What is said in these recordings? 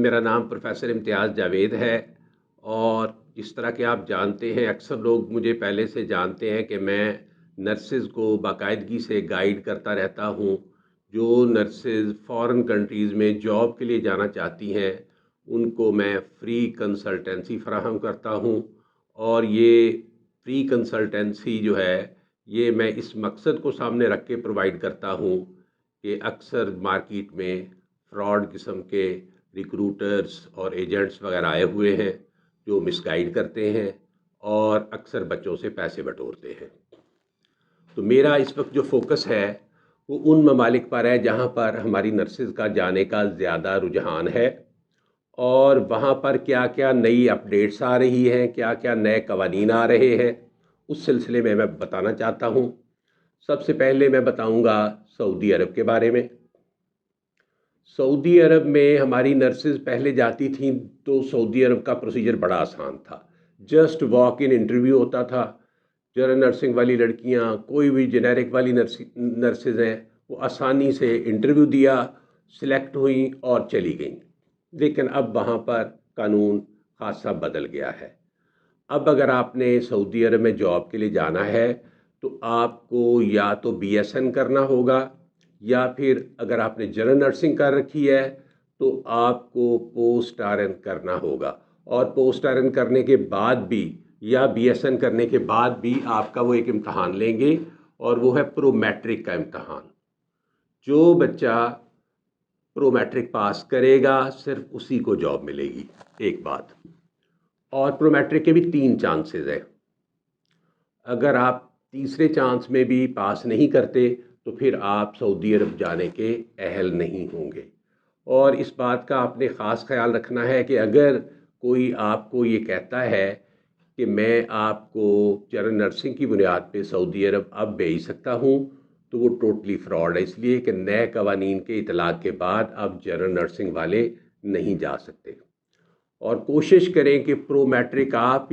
میرا نام پروفیسر امتیاز جاوید ہے، اور جس طرح کہ آپ جانتے ہیں، اکثر لوگ مجھے پہلے سے جانتے ہیں کہ میں نرسز کو باقاعدگی سے گائیڈ کرتا رہتا ہوں۔ جو نرسز فارن کنٹریز میں جاب کے لیے جانا چاہتی ہیں ان کو میں فری کنسلٹنسی فراہم کرتا ہوں، اور یہ فری کنسلٹنسی جو ہے یہ میں اس مقصد کو سامنے رکھ کے پرووائڈ کرتا ہوں کہ اکثر مارکیٹ میں فراڈ قسم کے ریکروٹرز اور ایجنٹس وغیرہ آئے ہوئے ہیں جو مس گائیڈ کرتے ہیں اور اکثر بچوں سے پیسے بٹورتے ہیں۔ تو میرا اس وقت جو فوکس ہے وہ ان ممالک پر ہے جہاں پر ہماری نرسز کا جانے کا زیادہ رجحان ہے، اور وہاں پر کیا کیا نئی اپڈیٹس آ رہی ہیں، کیا کیا نئے قوانین آ رہے ہیں، اس سلسلے میں بتانا چاہتا ہوں۔ سب سے پہلے میں بتاؤں گا سعودی عرب کے بارے میں۔ سعودی عرب میں ہماری نرسز پہلے جاتی تھیں تو سعودی عرب کا پروسیجر بڑا آسان تھا، جسٹ واک ان انٹرویو ہوتا تھا۔ جنرل نرسنگ والی لڑکیاں، کوئی بھی جنیرک والی نرسز ہیں، وہ آسانی سے انٹرویو دیا، سلیکٹ ہوئیں اور چلی گئیں۔ لیکن اب وہاں پر قانون خاصا بدل گیا ہے۔ اب اگر آپ نے سعودی عرب میں جاب کے لیے جانا ہے تو آپ کو یا تو بی ایس این کرنا ہوگا، یا پھر اگر آپ نے جنرل نرسنگ کر رکھی ہے تو آپ کو پوسٹ آر این کرنا ہوگا، اور پوسٹ آر این کرنے کے بعد بھی یا بی ایس این کرنے کے بعد بھی آپ کا وہ ایک امتحان لیں گے، اور وہ ہے پرو میٹرک کا امتحان۔ جو بچہ پرو میٹرک پاس کرے گا صرف اسی کو جاب ملے گی، ایک بات۔ اور پرو میٹرک کے بھی 3 چانسز ہیں۔ اگر آپ تیسرے چانس میں بھی پاس نہیں کرتے تو پھر آپ سعودی عرب جانے کے اہل نہیں ہوں گے۔ اور اس بات کا آپ نے خاص خیال رکھنا ہے کہ اگر کوئی آپ کو یہ کہتا ہے کہ میں آپ کو جنرل نرسنگ کی بنیاد پہ سعودی عرب اب بھیج سکتا ہوں، تو وہ ٹوٹلی فراڈ ہے، اس لیے کہ نئے قوانین کے اطلاق کے بعد اب جنرل نرسنگ والے نہیں جا سکتے۔ اور کوشش کریں کہ پرو میٹرک آپ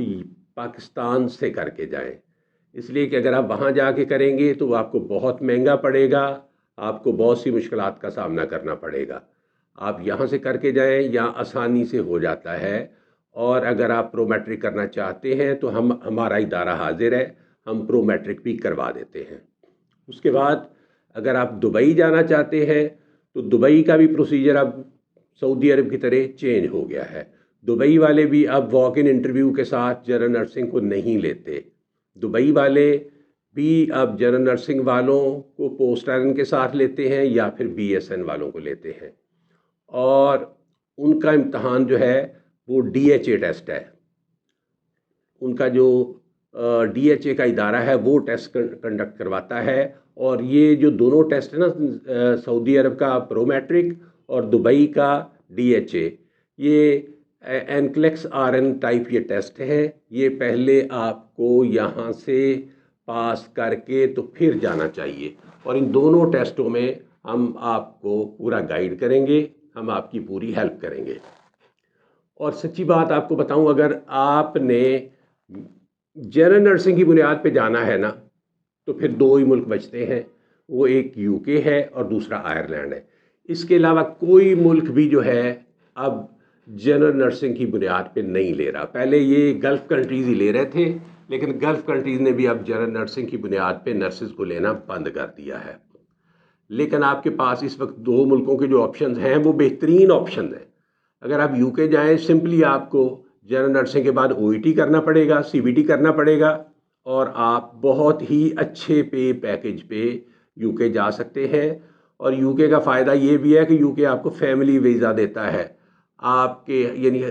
پاکستان سے کر کے جائیں، اس لیے کہ اگر آپ وہاں جا کے کریں گے تو وہ آپ کو بہت مہنگا پڑے گا، آپ کو بہت سی مشکلات کا سامنا کرنا پڑے گا۔ آپ یہاں سے کر کے جائیں، یہاں آسانی سے ہو جاتا ہے۔ اور اگر آپ پرو میٹرک کرنا چاہتے ہیں تو ہمارا ادارہ حاضر ہے، ہم پرو میٹرک بھی کروا دیتے ہیں۔ اس کے بعد اگر آپ دبئی جانا چاہتے ہیں تو دبئی کا بھی پروسیجر اب سعودی عرب کی طرح چینج ہو گیا ہے۔ دبئی والے بھی اب واک ان انٹرویو کے ساتھ جنرل نرسنگ کو نہیں لیتے۔ دبئی والے بھی اب جنرل نرسنگ والوں کو پوسٹ آر این کے ساتھ لیتے ہیں یا پھر بی ایس این والوں کو لیتے ہیں، اور ان کا امتحان جو ہے وہ ڈی ایچ اے ٹیسٹ ہے۔ ان کا جو ڈی ایچ اے کا ادارہ ہے وہ ٹیسٹ کنڈکٹ کرواتا ہے، اور یہ جو دونوں ٹیسٹ ہیں نا، سعودی عرب کا پرو میٹرک اور دبئی کا ڈی ایچ اے، یہ اینکلیکس آر این ٹائپ یہ ٹیسٹ ہے۔ یہ پہلے آپ کو یہاں سے پاس کر کے تو پھر جانا چاہیے، اور ان دونوں ٹیسٹوں میں ہم آپ کو پورا گائیڈ کریں گے، ہم آپ کی پوری ہیلپ کریں گے۔ اور سچی بات آپ کو بتاؤں، اگر آپ نے جنرل نرسنگ کی بنیاد پہ جانا ہے نا تو پھر 2 ہی ملک بچتے ہیں، وہ ایک یو کے ہے اور دوسرا آئرلینڈ ہے۔ اس کے علاوہ کوئی ملک بھی جو ہے اب جنرل نرسنگ کی بنیاد پہ نہیں لے رہا۔ پہلے یہ گلف کنٹریز ہی لے رہے تھے، لیکن گلف کنٹریز نے بھی اب جنرل نرسنگ کی بنیاد پہ نرسز کو لینا بند کر دیا ہے۔ لیکن آپ کے پاس اس وقت 2 ملکوں کے جو آپشنز ہیں وہ بہترین آپشنز ہیں۔ اگر آپ یو کے جائیں، سمپلی آپ کو جنرل نرسنگ کے بعد او ای ٹی کرنا پڑے گا، سی بی ٹی کرنا پڑے گا، اور آپ بہت ہی اچھے پیکیج پہ یو کے جا سکتے ہیں۔ اور یو کے کا فائدہ یہ بھی ہے کہ یو کے آپ کو فیملی ویزا دیتا ہے۔ آپ کے یعنی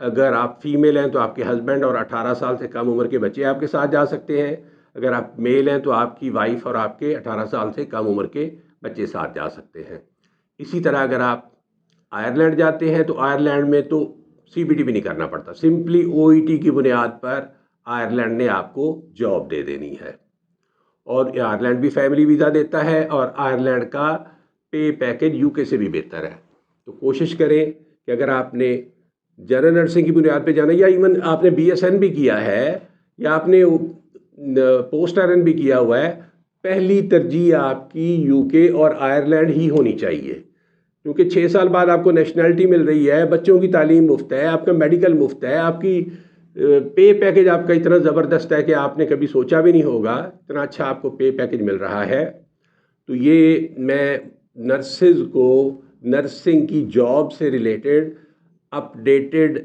اگر آپ فیمیل ہیں تو آپ کے ہسبینڈ اور 18 سال سے کم عمر کے بچے آپ کے ساتھ جا سکتے ہیں، اگر آپ میل ہیں تو آپ کی وائف اور آپ کے 18 سال سے کم عمر کے بچے ساتھ جا سکتے ہیں۔ اسی طرح اگر آپ آئرلینڈ جاتے ہیں تو آئرلینڈ میں تو سی بی ٹی بھی نہیں کرنا پڑتا، سمپلی او ای ٹی کی بنیاد پر آئرلینڈ نے آپ کو جاب دے دینی ہے۔ اور آئرلینڈ بھی فیملی ویزا دیتا ہے، اور آئرلینڈ کا پے پیکیج یو کے سے بھی بہتر ہے۔ تو کوشش کریں کہ اگر آپ نے جنرل نرسنگ کی بنیاد پہ جانا، یا ایون آپ نے بی ایس این بھی کیا ہے یا آپ نے پوسٹ آر این بھی کیا ہوا ہے، پہلی ترجیح آپ کی یو کے اور آئرلینڈ ہی ہونی چاہیے، کیونکہ 6 سال بعد آپ کو نیشنلٹی مل رہی ہے، بچوں کی تعلیم مفت ہے، آپ کا میڈیکل مفت ہے، آپ کی پے پیکج آپ کا اتنا زبردست ہے کہ آپ نے کبھی سوچا بھی نہیں ہوگا، اتنا اچھا آپ کو پے پیکج مل رہا ہے۔ تو یہ میں نرسز کو نرسنگ کی جاب سے ریلیٹڈ اپڈیٹڈ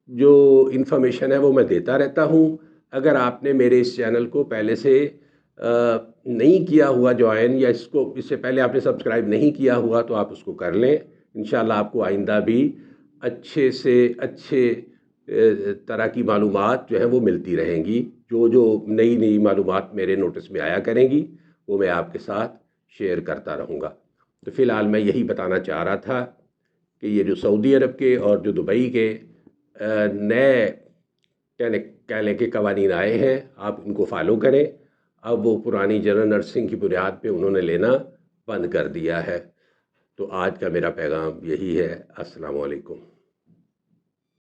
جو انفارمیشن ہے وہ میں دیتا رہتا ہوں۔ اگر آپ نے میرے اس چینل کو پہلے سے نہیں کیا ہوا جوائن، یا اس سے پہلے آپ نے سبسکرائب نہیں کیا ہوا، تو آپ اس کو کر لیں۔ انشاءاللہ آپ کو آئندہ بھی اچھے سے اچھے طرح کی معلومات جو ہیں وہ ملتی رہیں گی۔ جو نئی نئی معلومات میرے نوٹس میں آیا کریں گی وہ میں آپ کے ساتھ شیئر کرتا رہوں گا۔ تو فی الحال میں یہی بتانا چاہ رہا تھا کہ یہ جو سعودی عرب کے اور جو دبئی کے نئے کہہ لیں کہ قوانین آئے ہیں، آپ ان کو فالو کریں۔ اب وہ پرانی جنرل نرسنگ کی بنیاد پہ انہوں نے لینا بند کر دیا ہے۔ تو آج کا میرا پیغام یہی ہے۔ السلام علیکم۔